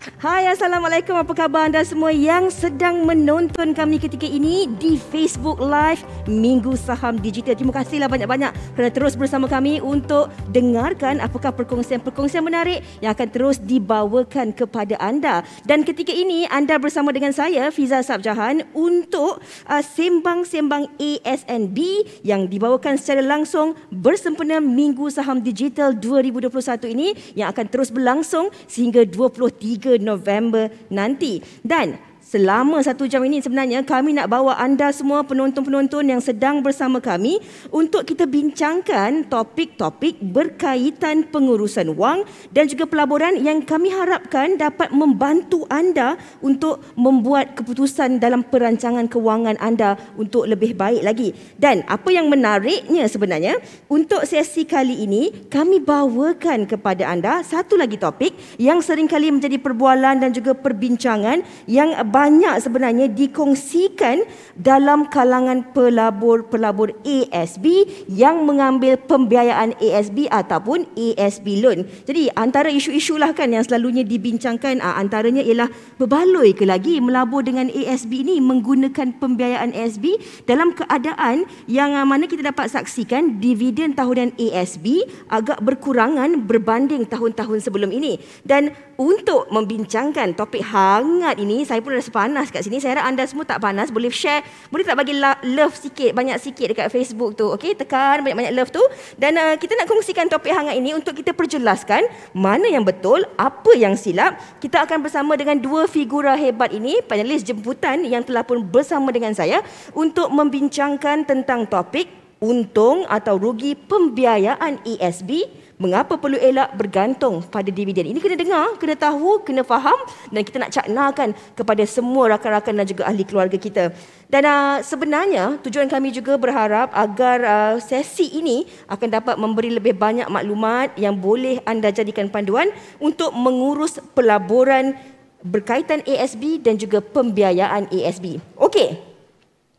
Hai, Assalamualaikum. Apa khabar anda semua yang sedang menonton kami ketika ini di Facebook Live Minggu Saham Digital. Terima kasihlah banyak-banyak kerana terus bersama kami untuk dengarkan apakah perkongsian-perkongsian menarik yang akan terus dibawakan kepada anda. Dan ketika ini anda bersama dengan saya, Fiza Sabjahan, untuk sembang-sembang ASNB yang dibawakan secara langsung bersempena Minggu Saham Digital 2021 ini yang akan terus berlangsung sehingga 23 November nanti. Dan selama 1 jam ini sebenarnya kami nak bawa anda semua penonton-penonton yang sedang bersama kami untuk kita bincangkan topik-topik berkaitan pengurusan wang dan juga pelaburan yang kami harapkan dapat membantu anda untuk membuat keputusan dalam perancangan kewangan anda untuk lebih baik lagi. Dan apa yang menariknya sebenarnya, untuk sesi kali ini kami bawakan kepada anda satu lagi topik yang seringkali menjadi perbualan dan juga perbincangan yang banyak sebenarnya dikongsikan dalam kalangan pelabur-pelabur ASB yang mengambil pembiayaan ASB ataupun ASB loan. Jadi antara isu-isu lah kan yang selalunya dibincangkan, antaranya ialah berbaloi ke lagi melabur dengan ASB ini menggunakan pembiayaan ASB dalam keadaan yang mana kita dapat saksikan dividen tahunan ASB agak berkurangan berbanding tahun-tahun sebelum ini. Dan untuk membincangkan topik hangat ini, saya pun rasa panas kat sini. Saya harap anda semua tak panas. Boleh share, boleh tak bagi love sikit, banyak sikit dekat Facebook tu. Okey, tekan banyak-banyak love tu. Dan kita nak kongsikan topik hangat ini untuk kita perjelaskan mana yang betul, apa yang silap. Kita akan bersama dengan dua figura hebat ini, panelis jemputan yang telah pun bersama dengan saya untuk membincangkan tentang topik untung atau rugi pembiayaan ASB. Mengapa perlu elak bergantung pada dividen? Ini kena dengar, kena tahu, kena faham dan kita nak caknakan kepada semua rakan-rakan dan juga ahli keluarga kita. Dan sebenarnya tujuan kami juga berharap agar sesi ini akan dapat memberi lebih banyak maklumat yang boleh anda jadikan panduan untuk mengurus pelaburan berkaitan ASB dan juga pembiayaan ASB. Okey.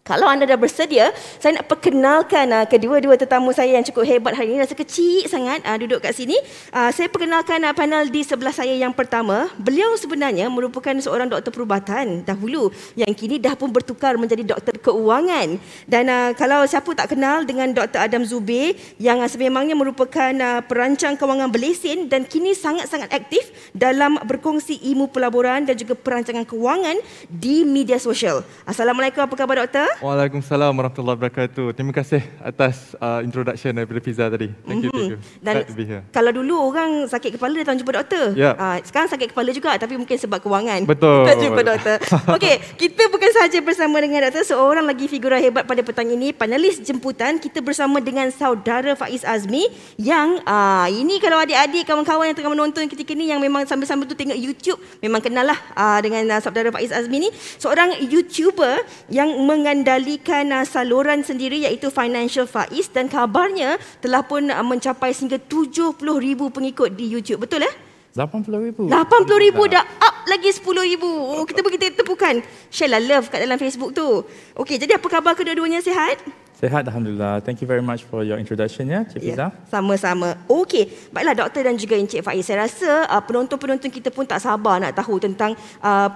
Kalau anda dah bersedia, saya nak perkenalkan kedua-dua tetamu saya yang cukup hebat hari ini. Rasa kecil sangat duduk kat sini. Saya perkenalkan panel di sebelah saya yang pertama. Beliau sebenarnya merupakan seorang doktor perubatan dahulu yang kini dah pun bertukar menjadi doktor keuangan. Dan kalau siapa tak kenal dengan Dr. Adam Zubir yang sememangnya merupakan perancang kewangan berlesen dan kini sangat-sangat aktif dalam berkongsi ilmu pelaburan dan juga perancangan kewangan di media sosial. Assalamualaikum, apa khabar doktor? Waalaikumsalam warahmatullahi wabarakatuh. Terima kasih atas introduction daripada Fiza tadi. Thank you. Dan kalau dulu orang sakit kepala datang jumpa doktor. Sekarang sakit kepala juga tapi mungkin sebab kewangan. Betul. Kita jumpa doktor. Okey, kita bukan sahaja bersama dengan doktor, seorang lagi figura hebat pada petang ini, panelis jemputan. Kita bersama dengan saudara Faiz Azmi yang ini kalau adik-adik kawan-kawan yang tengah menonton ketika ini yang memang sambil-sambil tu tengok YouTube, memang kenal lah dengan saudara Faiz Azmi ni, seorang YouTuber yang mengandalkan saluran sendiri iaitu Financial Faiz dan kabarnya telah pun mencapai sehingga 70,000 pengikut di YouTube. Betul 80,000. 80,000 dah up lagi 10,000. Kita bagi tepukan. Share lah love kat dalam Facebook tu. Okey, jadi apa khabar kedua-duanya, sihat? Sehat, Alhamdulillah. Thank you very much for your introduction, Cik Fiza. Sama-sama. Okey, baiklah doktor dan juga Encik Faiz. Saya rasa penonton-penonton kita pun tak sabar nak tahu tentang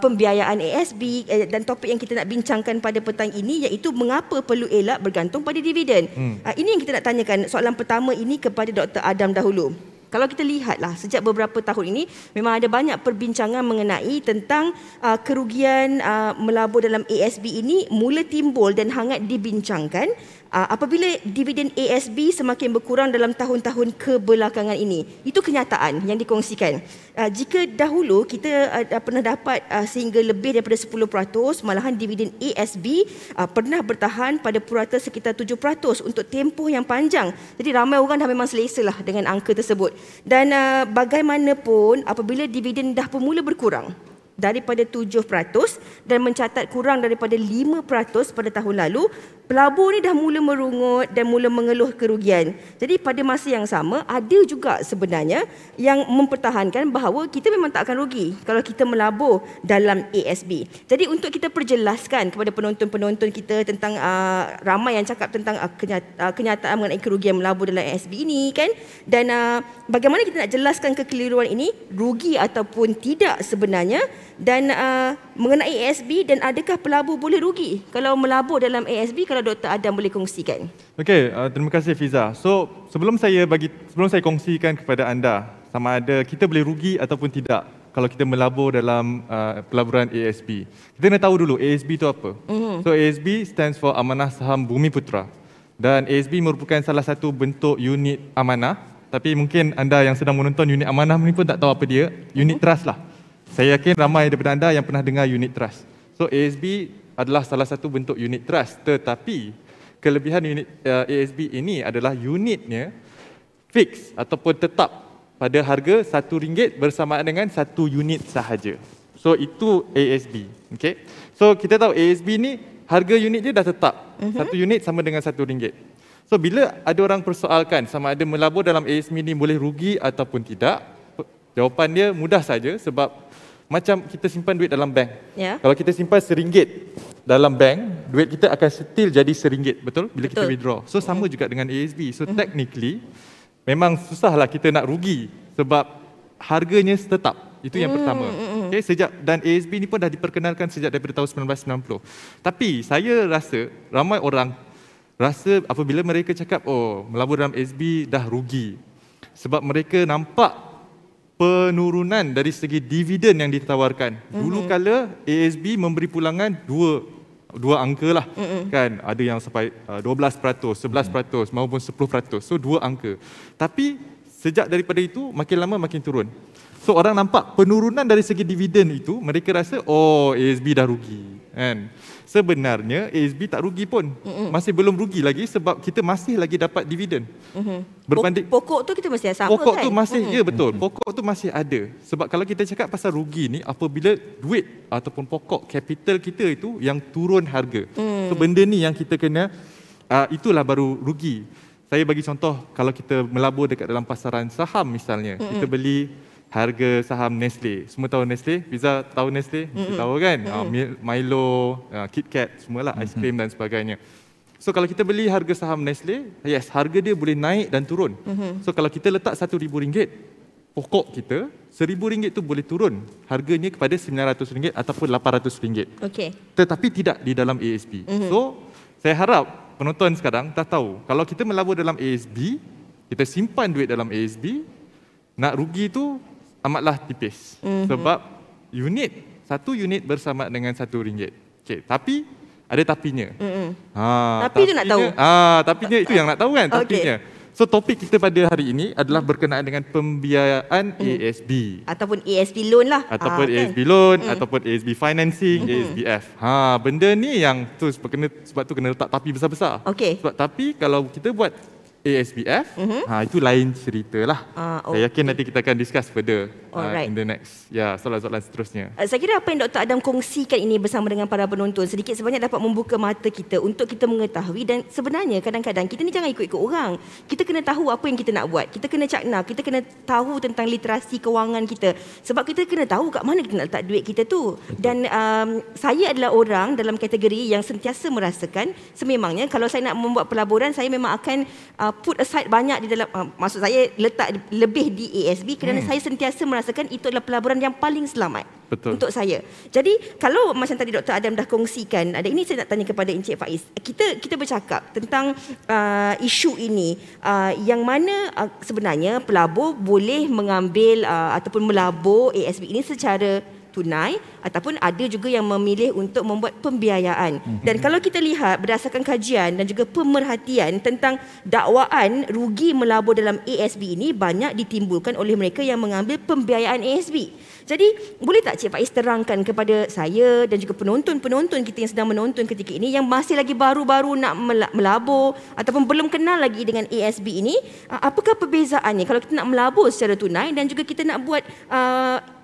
pembiayaan ASB dan topik yang kita nak bincangkan pada petang ini iaitu mengapa perlu elak bergantung pada dividen. Ini yang kita nak tanyakan. Soalan pertama ini kepada Dr. Adam dahulu. Kalau kita lihatlah sejak beberapa tahun ini memang ada banyak perbincangan mengenai tentang kerugian melabur dalam ASB ini mula timbul dan hangat dibincangkan apabila dividen ASB semakin berkurang dalam tahun-tahun kebelakangan ini. Itu kenyataan yang dikongsikan. Jika dahulu kita pernah dapat sehingga lebih daripada 10%, malahan dividen ASB pernah bertahan pada purata sekitar 7% untuk tempoh yang panjang. Jadi ramai orang dah memang selesa lah dengan angka tersebut. Dan bagaimanapun apabila dividen dah pun mula berkurang daripada 7% dan mencatat kurang daripada 5% pada tahun lalu, pelabur ni dah mula merungut dan mula mengeluh kerugian. Jadi pada masa yang sama, ada juga sebenarnya yang mempertahankan bahawa kita memang tak akan rugi kalau kita melabur dalam ASB. Jadi untuk kita perjelaskan kepada penonton-penonton kita tentang ramai yang cakap tentang kenyataan mengenai kerugian melabur dalam ASB ini kan, dan bagaimana kita nak jelaskan kekeliruan ini, rugi ataupun tidak sebenarnya, dan mengenai ASB dan adakah pelabur boleh rugi kalau melabur dalam ASB, kalau Dr. Adam boleh kongsikan. Okey, terima kasih Fiza. So, sebelum saya kongsikan kepada anda sama ada kita boleh rugi ataupun tidak kalau kita melabur dalam pelaburan ASB. Kita kena tahu dulu ASB itu apa. So, ASB stands for Amanah Saham Bumi Putra. Dan ASB merupakan salah satu bentuk unit amanah. Tapi mungkin anda yang sedang menonton unit amanah ni pun tak tahu apa dia. Unit trust lah. Saya yakin ramai daripada anda yang pernah dengar unit trust. So ASB adalah salah satu bentuk unit trust. Tetapi kelebihan unit ASB ini adalah unitnya fix ataupun tetap pada harga RM1 bersamaan dengan 1 unit sahaja. So itu ASB. Okay? So kita tahu ASB ni harga unit dia dah tetap. 1 unit sama dengan RM1. So bila ada orang persoalkan sama ada melabur dalam ASB ni boleh rugi ataupun tidak, jawapan dia mudah saja sebab macam kita simpan duit dalam bank. Kalau kita simpan RM1 dalam bank, duit kita akan still jadi RM1, betul? Bila kita withdraw. So sama juga dengan ASB. So technically memang susahlah kita nak rugi sebab harganya tetap. Itu yang pertama. Okay, dan ASB ni pun dah diperkenalkan sejak daripada tahun 1990. Tapi saya rasa ramai orang rasa apabila mereka cakap melabur dalam ASB dah rugi. Sebab mereka nampak penurunan dari segi dividen yang ditawarkan. Dulu kala ASB memberi pulangan dua angka lah. Kan? Ada yang sampai 12%, 11% maupun 10%. So 2 angka. Tapi sejak daripada itu makin lama makin turun. So orang nampak penurunan dari segi dividen itu, mereka rasa ASB dah rugi. Kan? Sebenarnya ASB tak rugi pun. Masih belum rugi lagi sebab kita masih lagi dapat dividen. Berbanding pokok tu kita masih sama pokok kan? Tu masih ya betul. Pokok tu masih ada. Sebab kalau kita cakap pasal rugi ni apabila duit ataupun pokok capital kita itu yang turun harga. So benda ni yang kita kena itulah baru rugi. Saya bagi contoh kalau kita melabur dekat dalam pasaran saham misalnya, kita beli harga saham Nestle. Semua tahu Nestle? Fiza tahu Nestle? Kita tahu kan? Milo, KitKat, semualah, aiskrim dan sebagainya. So kalau kita beli harga saham Nestle, yes, harga dia boleh naik dan turun. So kalau kita letak RM1,000, pokok kita, RM1,000 tu boleh turun harganya kepada RM900 ataupun RM800. Okay. Tetapi tidak di dalam ASB. So saya harap penonton sekarang dah tahu, kalau kita melabur dalam ASB, kita simpan duit dalam ASB, nak rugi tu amatlah tipis. Sebab satu unit bersama dengan RM1. Okay, tapi ada tapinya. Tapi tu nak tahu. Tapinya itu yang nak tahu kan, tapinya. So topik kita pada hari ini adalah berkenaan dengan pembiayaan ASB. Ataupun ASB loan lah. Ataupun ASB loan, ataupun ASB financing, ASBF. Benda ni yang tu sebab tu kena letak tapi besar-besar. Okay. Sebab tapi kalau kita buat ASBF, itu lain cerita lah. Saya yakin nanti kita akan discuss further in the next soalan-soalan seterusnya. Saya kira apa yang Dr. Adam kongsikan ini bersama dengan para penonton sedikit sebanyak dapat membuka mata kita untuk kita mengetahui, dan sebenarnya kadang-kadang kita ni jangan ikut-ikut orang. Kita kena tahu apa yang kita nak buat. Kita kena cakna, kita kena tahu tentang literasi kewangan kita. Sebab kita kena tahu kat mana kita nak letak duit kita tu. Dan saya adalah orang dalam kategori yang sentiasa merasakan sememangnya kalau saya nak membuat pelaburan, saya memang akan put aside banyak di dalam, maksud saya letak lebih di ASB kerana saya sentiasa merasakan itu adalah pelaburan yang paling selamat. Betul. Untuk saya. Jadi kalau macam tadi Dr. Adam dah kongsikan, ada ini saya nak tanya kepada Encik Faiz. Kita bercakap tentang isu ini yang mana sebenarnya pelabur boleh mengambil ataupun melabur ASB ini secara tunai ataupun ada juga yang memilih untuk membuat pembiayaan. Dan kalau kita lihat berdasarkan kajian dan juga pemerhatian tentang dakwaan rugi melabur dalam ASB ini banyak ditimbulkan oleh mereka yang mengambil pembiayaan ASB. Jadi boleh tak Cik Faiz terangkan kepada saya dan juga penonton-penonton kita yang sedang menonton ketika ini yang masih lagi baru-baru nak melabur ataupun belum kenal lagi dengan ASB ini, apakah perbezaannya kalau kita nak melabur secara tunai dan juga kita nak buat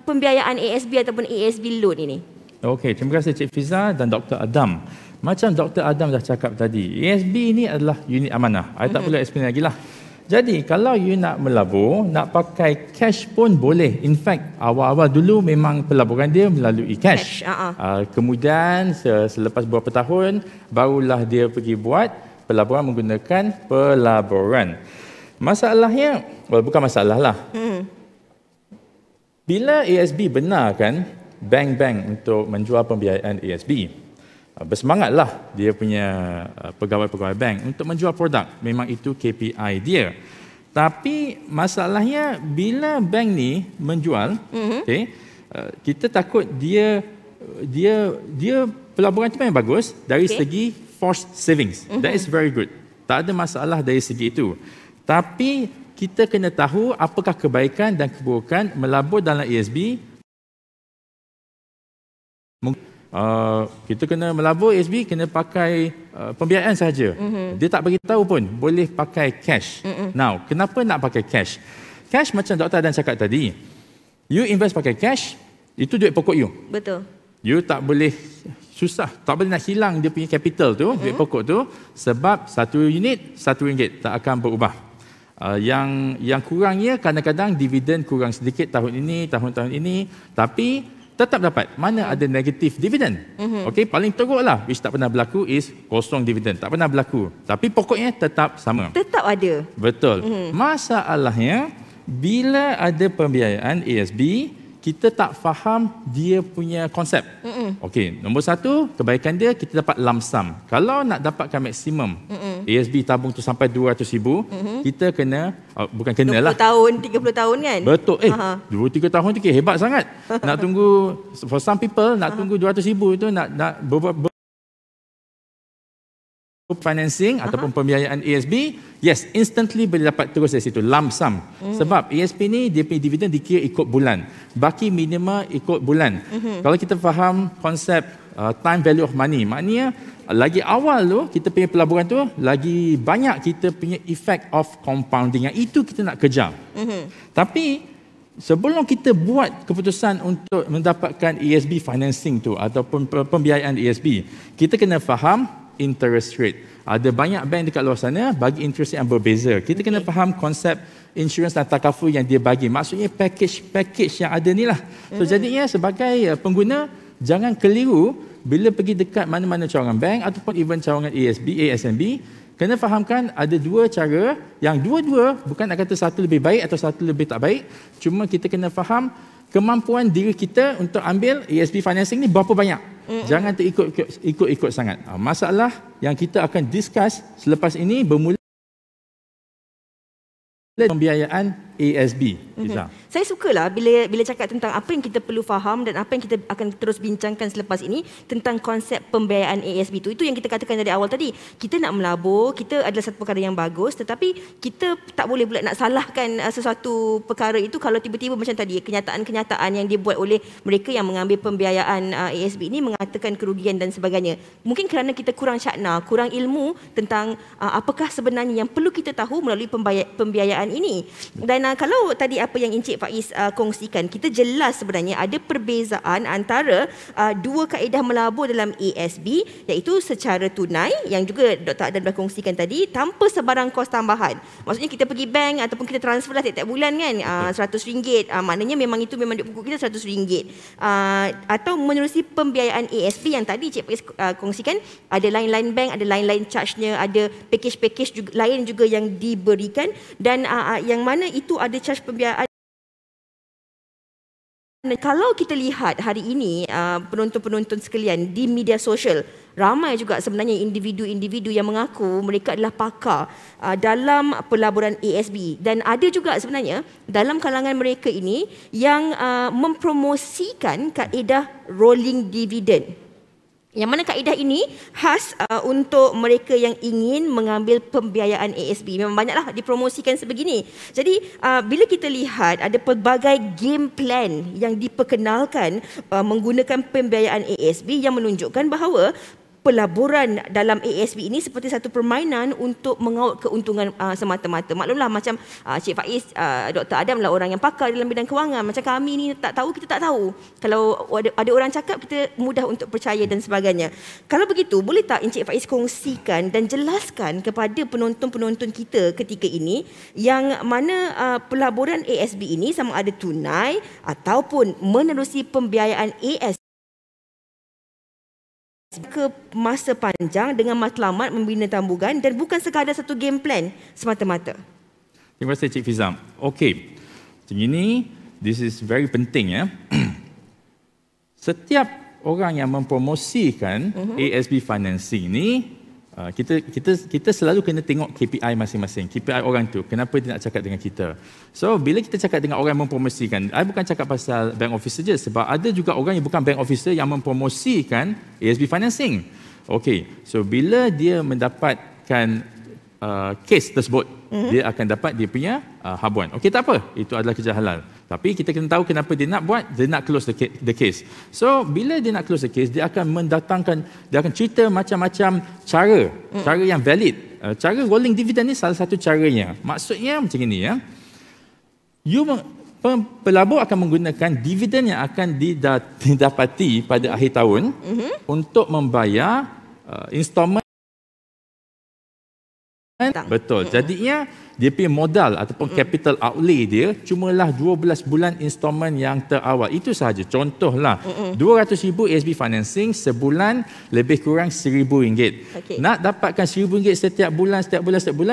pembiayaan ASB ataupun ASB loan ini? Okey, terima kasih Cik Fiza dan Dr. Adam. Macam Dr. Adam dah cakap tadi, ASB ni adalah unit amanah. I tak perlu explain lagi lah. Jadi kalau you nak melabur, nak pakai cash pun boleh. In fact, awal-awal dulu memang pelaburan dia melalui cash. Kemudian selepas beberapa tahun, barulah dia pergi buat pelaburan menggunakan pelaburan. Masalahnya, bukan masalah lah. Bila ASB benarkan bank-bank untuk menjual pembiayaan ASB, bersemangatlah dia punya pegawai-pegawai bank untuk menjual produk. Memang itu KPI dia. Tapi masalahnya bila bank ni menjual, kita takut dia pelaburan itu memang bagus dari segi forced savings. That is very good. Tak ada masalah dari segi itu. Tapi kita kena tahu apakah kebaikan dan keburukan melabur dalam ASB. Kita kena melabur ASB, kena pakai pembiayaan sahaja. Dia tak bagi tahu pun boleh pakai cash. Now, kenapa nak pakai cash? Cash macam Dr. Adan cakap tadi, you invest pakai cash, itu duit pokok you. Betul. You tak boleh susah, tak boleh nak hilang dia punya capital tu, duit pokok tu, sebab satu unit RM1 tak akan berubah. Yang kurangnya kadang-kadang dividen kurang sedikit tahun ini, tahun-tahun ini, tapi tetap dapat. Mana ada negatif dividen. Okey, paling teruklah which tak pernah berlaku is kosong dividen. Tak pernah berlaku. Tapi pokoknya tetap sama. Tetap ada. Betul. Masalahnya bila ada pembiayaan ASB, kita tak faham dia punya konsep. Okey, nombor satu, kebaikan dia kita dapat lump sum. Kalau nak dapatkan maksimum ASB tabung tu sampai 200,000, kita kena, bukan kena lah. 20 tahun, 30 tahun kan? Betul. 2-3 tahun tu hebat sangat. Nak tunggu, for some people, nak tunggu 200,000 itu nak financing ataupun pembiayaan ASB, yes, instantly boleh dapat terus dari situ, lump sum. Sebab ASB ni dia punya dividen dikira ikut bulan, baki minima ikut bulan. Kalau kita faham konsep time value of money, maknanya lagi awal tu kita punya pelaburan tu, lagi banyak kita punya effect of compounding, yang itu kita nak kejar. Tapi sebelum kita buat keputusan untuk mendapatkan ASB financing tu ataupun pembiayaan ASB, kita kena faham interest rate. Ada banyak bank dekat luar sana bagi interest rate yang berbeza. Kita kena faham konsep insurans dan takaful yang dia bagi. Maksudnya package yang ada ni lah. So jadinya sebagai pengguna, jangan keliru bila pergi dekat mana-mana cawangan bank ataupun even cawangan ASNB, kena fahamkan ada dua cara yang dua-dua bukan nak kata satu lebih baik atau satu lebih tak baik. Cuma kita kena faham kemampuan diri kita untuk ambil ASB financing ni berapa banyak. Jangan terikut-ikut sangat. Masalah yang kita akan discuss selepas ini bermula pembiayaan ASB. Saya sukalah bila cakap tentang apa yang kita perlu faham dan apa yang kita akan terus bincangkan selepas ini tentang konsep pembiayaan ASB itu. Itu yang kita katakan dari awal tadi. Kita nak melabur, kita adalah satu perkara yang bagus, tetapi kita tak boleh pula nak salahkan sesuatu perkara itu kalau tiba-tiba macam tadi kenyataan-kenyataan yang dibuat oleh mereka yang mengambil pembiayaan ASB ini mengatakan kerugian dan sebagainya. Mungkin kerana kita kurang syakna, kurang ilmu tentang apakah sebenarnya yang perlu kita tahu melalui pembiayaan ini. Dan kalau tadi apa yang Encik Faiz kongsikan, kita jelas sebenarnya ada perbezaan antara dua kaedah melabur dalam ASB, iaitu secara tunai yang juga Dr. Adan dah kongsikan tadi, tanpa sebarang kos tambahan. Maksudnya kita pergi bank ataupun kita transfer lah tiap-tiap bulan kan, RM100, maknanya memang itu memang duit pokok kita RM100. Atau menerusi pembiayaan ASB yang tadi Encik Faiz kongsikan, ada lain-lain bank, ada lain-lain charge-nya, ada package-package lain juga yang diberikan, dan yang mana itu ada charge pembiayaan. Kalau kita lihat hari ini penonton-penonton sekalian di media sosial, ramai juga sebenarnya individu-individu yang mengaku mereka adalah pakar dalam pelaburan ASB, dan ada juga sebenarnya dalam kalangan mereka ini yang mempromosikan kaedah rolling dividend. Yang mana kaedah ini khas untuk mereka yang ingin mengambil pembiayaan ASB. Memang banyaklah dipromosikan sebegini. Jadi bila kita lihat ada pelbagai game plan yang diperkenalkan menggunakan pembiayaan ASB yang menunjukkan bahawa pelaburan dalam ASB ini seperti satu permainan untuk mengaut keuntungan semata-mata. Maklumlah macam Cik Faiz, Dr. Adam lah orang yang pakar dalam bidang kewangan. Macam kami ni tak tahu, kita tak tahu. Kalau ada orang cakap, kita mudah untuk percaya dan sebagainya. Kalau begitu, boleh tak Encik Faiz kongsikan dan jelaskan kepada penonton-penonton kita ketika ini yang mana pelaburan ASB ini sama ada tunai ataupun menerusi pembiayaan ASB ke masa panjang dengan matlamat membina tabungan dan bukan sekadar satu game plan semata-mata. Terima kasih Cik Fiza. Okey. Macam ini, this is very penting ya. Setiap orang yang mempromosikan ASB financing ni, kita selalu kena tengok KPI masing-masing. KPI orang tu, kenapa dia nak cakap dengan kita. So, bila kita cakap dengan orang yang mempromosikan, I bukan cakap pasal bank officer je, sebab ada juga orang yang bukan bank officer yang mempromosikan ASB financing. Okey, so bila dia mendapatkan kes tersebut, dia akan dapat dia punya habuan. Okey, tak apa, itu adalah kerja halal. Tapi kita kena tahu kenapa dia nak buat, dia nak close the case. So, bila dia nak close the case, dia akan mendatangkan, dia akan cerita macam-macam cara yang valid. Cara rolling dividend ni salah satu caranya. Maksudnya macam ini ya. Pelabur akan menggunakan dividen yang akan didapati pada akhir tahun untuk membayar installment. Betul. Jadinya dia punya modal ataupun capital outlay dia cumalah 12 bulan installment yang terawal. Itu sahaja. Contohlah 200,000 ASB financing sebulan lebih kurang RM1,000. Okay. Nak dapatkan RM1,000 setiap bulan,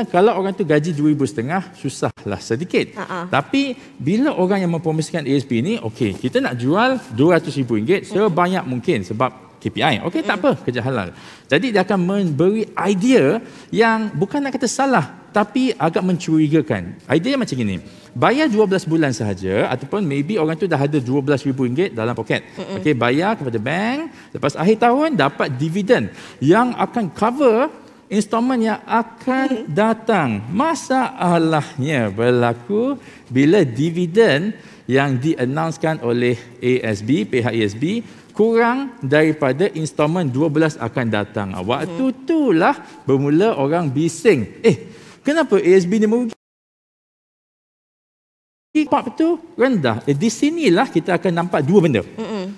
kalau orang tu gaji RM2,500, susahlah sedikit. Tapi bila orang yang mempromosikan ASB ni, okey, kita nak jual RM200,000 sebanyak mungkin sebab KPI. Okey, tak apa, kerja halal. Jadi dia akan memberi idea yang bukan nak kata salah, tapi agak mencurigakan. Idea macam ini. Bayar 12 bulan sahaja ataupun maybe orang tu dah ada RM12,000 dalam poket. Okey, bayar kepada bank, lepas akhir tahun dapat dividen yang akan cover installment yang akan datang. Masalahnya berlaku bila dividen yang di-announcekan oleh ASB, pihak ASB kurang daripada installment 12 akan datang. Waktu itulah bermula orang bising. Kenapa ASB ni merugi? Part tu rendah. Di sinilah kita akan nampak dua benda.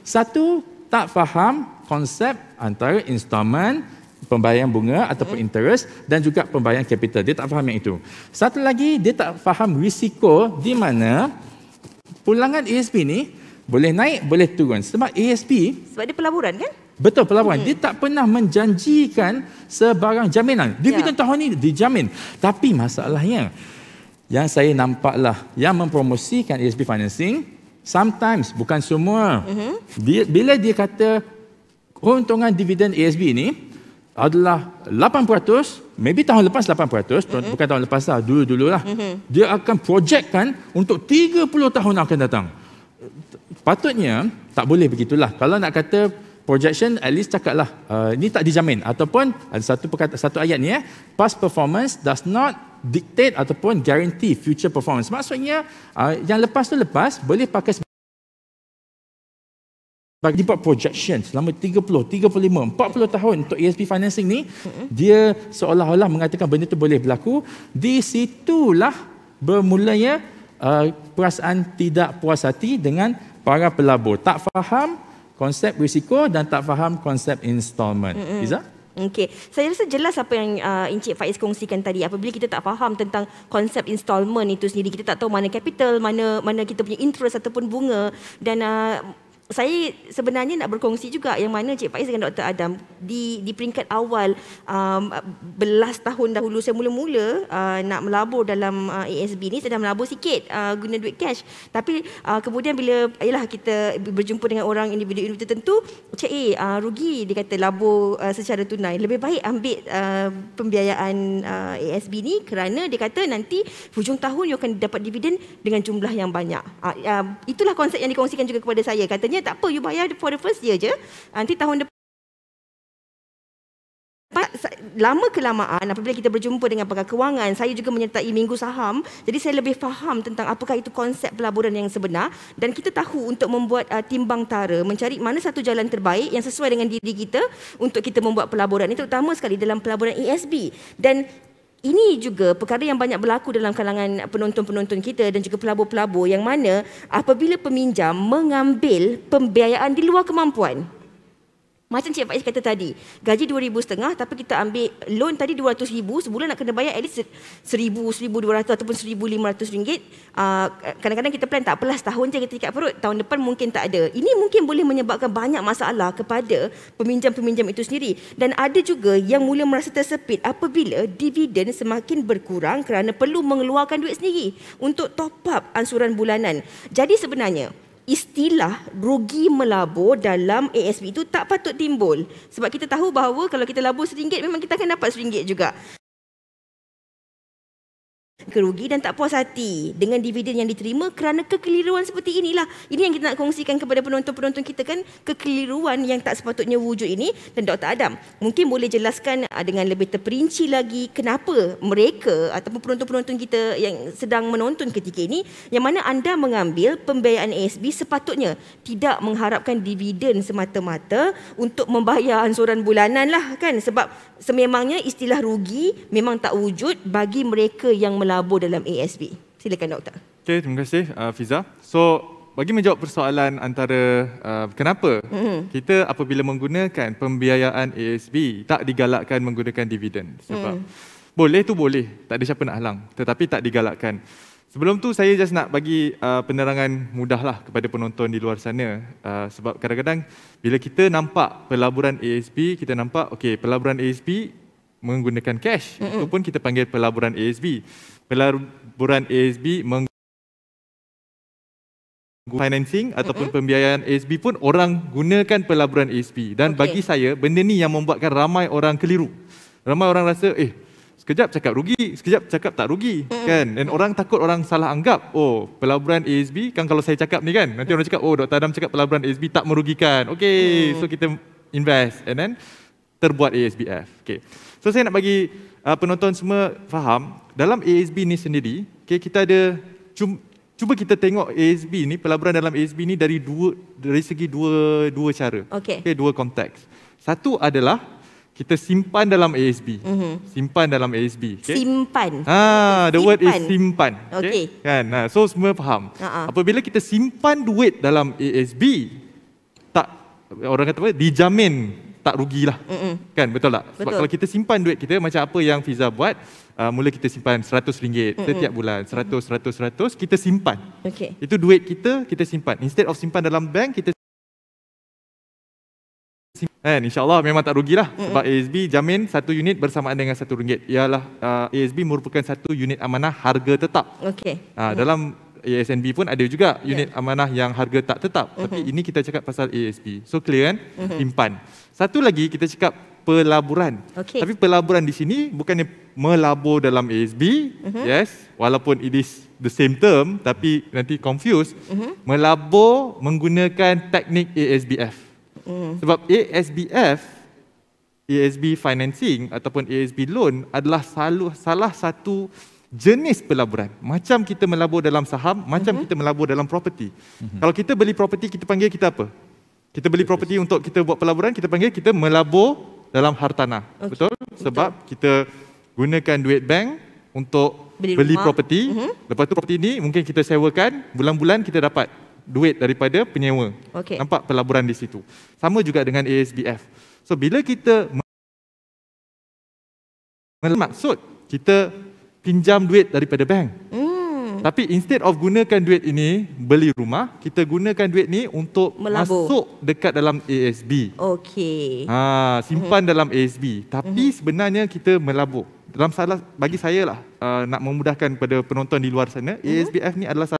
Satu, tak faham konsep antara installment, pembayaran bunga ataupun interest dan juga pembayaran capital. Dia tak faham yang itu. Satu lagi, dia tak faham risiko di mana pulangan ASB ni boleh naik, boleh turun. Sebab ASB... Sebab dia pelaburan kan? Betul, pelaburan. Dia tak pernah menjanjikan sebarang jaminan. Dividen tahun ini dijamin. Tapi masalahnya, yang saya nampaklah, yang mempromosikan ASB financing, sometimes, bukan semua. Bila dia kata keuntungan dividen ASB ini adalah 8%, maybe tahun lepas 8%, bukan tahun lepas lah, dulu-dululah. Dia akan projectkan untuk 30 tahun akan datang. Patutnya tak boleh begitulah. Kalau nak kata projection, at least cakaplah ini tak dijamin ataupun ada satu ayat ni past performance does not dictate ataupun guarantee future performance. Maksudnya yang lepas tu lepas boleh pakai bagi buat projection selama 30, 35, 40 tahun untuk ASB financing ni, dia seolah-olah mengatakan benda tu boleh berlaku. Di situlah bermulanya perasaan tidak puas hati dengan para pelabur. Tak faham konsep risiko dan tak faham konsep installment. Iza? Okey, saya rasa jelas apa yang Encik Faiz kongsikan tadi. Apabila kita tak faham tentang konsep installment itu sendiri, kita tak tahu mana capital, mana kita punya interest ataupun bunga. Dan saya sebenarnya nak berkongsi juga yang mana Cik Faiz dengan Dr. Adam di peringkat awal belas tahun dahulu saya mula-mula nak melabur dalam ASB ni, saya dah melabur sikit guna duit cash. Tapi kemudian bila kita berjumpa dengan orang individu tertentu, Cik rugi dia kata labur secara tunai. Lebih baik ambil pembiayaan ASB ni kerana dia kata nanti hujung tahun you akan dapat dividen dengan jumlah yang banyak. Itulah konsep yang dikongsikan juga kepada saya. Katanya tak apa, you bayar for the first year je. Nanti tahun depan lama kelamaan apabila kita berjumpa dengan pakar kewangan, saya juga menyertai Minggu Saham, jadi saya lebih faham tentang apakah itu konsep pelaburan yang sebenar, dan kita tahu untuk membuat timbang tara, mencari mana satu jalan terbaik yang sesuai dengan diri kita untuk kita membuat pelaburan. Itu terutama sekali dalam pelaburan ESB. Dan ini juga perkara yang banyak berlaku dalam kalangan penonton-penonton kita dan juga pelabur-pelabur, yang mana apabila peminjam mengambil pembiayaan di luar kemampuan. Macam Cik Faiz kata tadi, gaji RM2,500 tapi kita ambil loan tadi RM200,000, sebulan nak kena bayar at least RM1,000, RM1,200 ataupun RM1,500. Kadang-kadang kita plan tak apalah, setahun je kita ikat perut, tahun depan mungkin tak ada. Ini mungkin boleh menyebabkan banyak masalah kepada peminjam-peminjam itu sendiri. Dan ada juga yang mula merasa tersepit apabila dividen semakin berkurang kerana perlu mengeluarkan duit sendiri untuk top up ansuran bulanan. Jadi sebenarnya istilah rugi melabur dalam ASB itu tak patut timbul. Sebab kita tahu bahawa kalau kita labur RM1, memang kita akan dapat RM1 juga. Kerugi dan tak puas hati dengan dividen yang diterima kerana kekeliruan seperti inilah. Ini yang kita nak kongsikan kepada penonton-penonton kita kan, kekeliruan yang tak sepatutnya wujud ini. Dan Dr. Adam, mungkin boleh jelaskan dengan lebih terperinci lagi kenapa mereka ataupun penonton-penonton kita yang sedang menonton ketika ini, yang mana anda mengambil pembiayaan ASB sepatutnya tidak mengharapkan dividen semata-mata untuk membayar ansuran bulanan lah kan. Sebab sememangnya istilah rugi memang tak wujud bagi mereka yang melabur dalam ASB. Silakan doktor. Okey, terima kasih Fiza. So, bagi menjawab persoalan antara kenapa kita apabila menggunakan pembiayaan ASB tak digalakkan menggunakan dividen. Sebab boleh tu boleh, tak ada siapa nak halang, tetapi tak digalakkan. Sebelum tu saya just nak bagi penerangan mudahlah kepada penonton di luar sana. Sebab kadang-kadang bila kita nampak pelaburan ASB, kita nampak okey, pelaburan ASB menggunakan cash. Itu pun kita panggil pelaburan ASB. Pelaburan ASB financing ataupun pembiayaan ASB pun orang gunakan pelaburan ASB. Dan bagi saya, benda ni yang membuatkan ramai orang keliru. Ramai orang rasa, sekejap cakap rugi, sekejap cakap tak rugi. Kan? Dan orang takut orang salah anggap, pelaburan ASB, kan kalau saya cakap ni kan, nanti orang cakap, Dr. Adam cakap pelaburan ASB tak merugikan. Okey, so kita invest and then terbuat ASBF. Okey. So saya nak bagi penonton semua faham, dalam ASB ni sendiri, kita ada, cuba kita tengok ASB ni, pelaburan dalam ASB ni dari segi dua cara. Okay, dua konteks. Satu adalah kita simpan dalam ASB. Simpan dalam ASB. Okay? Simpan. The word is simpan. Okay. Kan? So semua faham. Apabila kita simpan duit dalam ASB, tak, orang kata apa? Dijamin tak rugilah. Kan, betul tak? Sebab kalau kita simpan duit kita, macam apa yang Fiza buat, mula kita simpan RM100 setiap bulan, 100, kita simpan. Itu duit kita simpan. Instead of simpan dalam bank, kita simpan. InsyaAllah memang tak rugilah. Sebab ASB jamin satu unit bersamaan dengan RM1. Ialah ASB merupakan satu unit amanah harga tetap. Dalam ASNB pun ada juga unit amanah yang harga tak tetap. Tapi ini kita cakap pasal ASB. So clear kan? Simpan. Satu lagi kita cakap pelaburan. Tapi pelaburan di sini bukannya melabur dalam ASB. Yes, walaupun it is the same term, tapi nanti confuse. Melabur menggunakan teknik ASBF. Sebab ASB financing ataupun ASB loan adalah salah satu jenis pelaburan. Macam kita melabur dalam saham, macam kita melabur dalam property. Kalau kita beli property, kita panggil kita apa? Kita beli property untuk kita buat pelaburan, kita panggil kita melabur dalam hartanah. Betul? Sebab kita gunakan duit bank untuk beli property. Lepas tu property ni mungkin kita sewakan, bulan-bulan kita dapat duit daripada penyewa. Nampak pelaburan di situ. Sama juga dengan ASBF. So bila kita maksud kita pinjam duit daripada bank. Tapi instead of gunakan duit ini beli rumah, kita gunakan duit ni untuk masuk dekat dalam ASB. Simpan dalam ASB. Tapi sebenarnya kita melabur. Dalam bagi saya lah, nak memudahkan kepada penonton di luar sana, ASBF ni adalah